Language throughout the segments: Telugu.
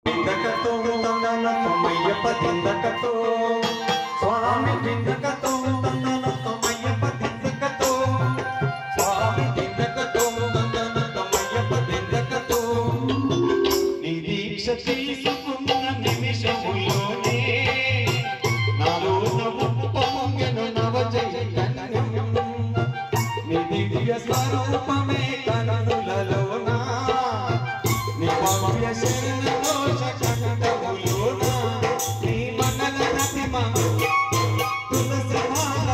బిందకతో తమ్మయ్యప్ప దిందకతో స్వామి బిందకతో తమ్మయ్యప్ప దిందకతో స్వామి దిందకతో తమ్మయ్యప్ప దిందకతో నీ దీక్ష తీసుకున్న నిమిషములోనే నాలో పొంగెను నవ చైతన్యం నీ దివ్య స్వరూపమే కనులలోన నీ భవ్య శరణ దోష కంఠములోన నీ మంగళ ప్రతిమ తులసిమాల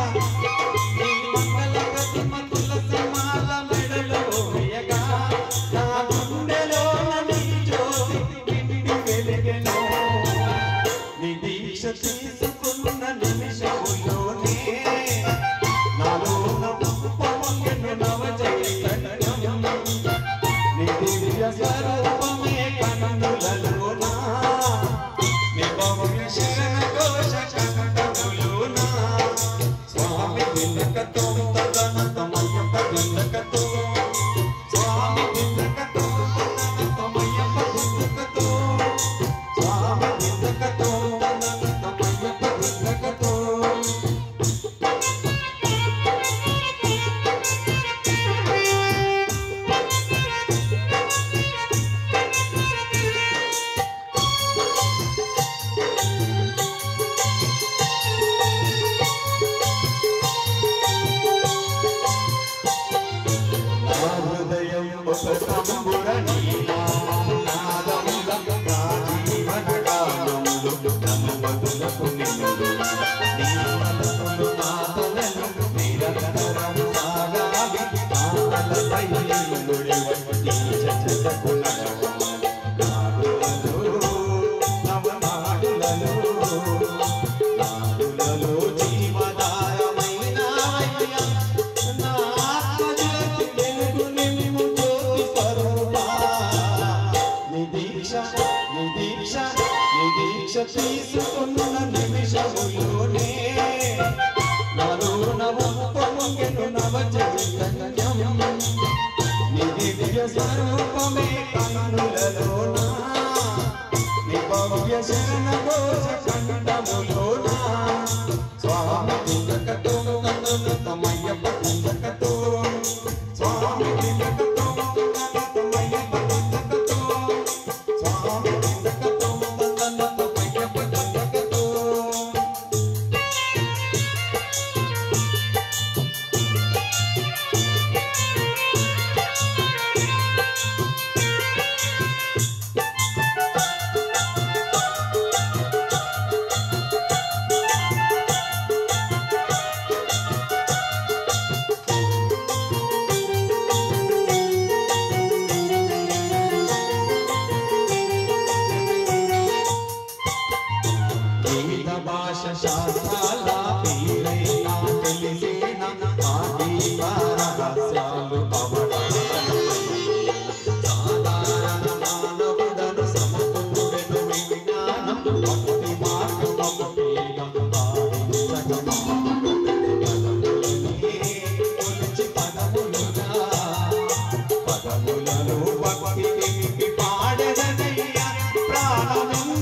నీ మంగళ ప్రతిమ తులసిమాల మెడలో వేయగా నా గుండెలోన నీ జ్యోతి నిండి వెలిగెను నీ దీక్ష తీసుకున్న నిమిషములోనే నాలో పొంగెను నవ చైతన్యం నీ దివ్య స్వరూపమే కనులలోన నీ భవ్య శరణ ఘోష కంఠములోన స్వామి దిందకతో తమ్మయ్యప్ప దిందకతో స్వామి దిందకతో తమ్మయ్యప్ప దిందకతో స్వామి దిందకతో తమ్మయ్యప్ప దిందకతో హృదయం ఒక సంబురని నాదముల జీవన గానములు నమ్మదులకు నిన్నులు నీ మనసులు మాటలను నిరంతరము సాగాలి ఆలపై నిన్నుడి చచ్చకు నాడులలో జీవదాయమైన నా ఆత్మజ్యోతి వెలుగు నిమ్ము జ్యోతి స్వరూపా నీ దీక్ష తీసుకున్న నిమిషములోనే నాలో నవ పొంగెను నవ చైతన్యం నీ దివ్య స్వరూపమే కనులలోన నీ భవ్య శరణ ఘోష కంఠములోన స్వామి దిందకతో తమ్మయ్యప్ప దిందకతో స్వామి దిందకతో తమ్మయ్యప్ప దిందకతో స్వామి దిందకతో తమ్మయ్యప్ప దిందకతో గీత భాష శాస్త్రాల పేరైనా తెలిసేనా ఆదీప రహస్యాలు సాధారణ మానవుడను సమకూడెను విజ్ఞానం భక్తి మార్గము పదములను భక్తి పాడదయ్యా ప్రాణము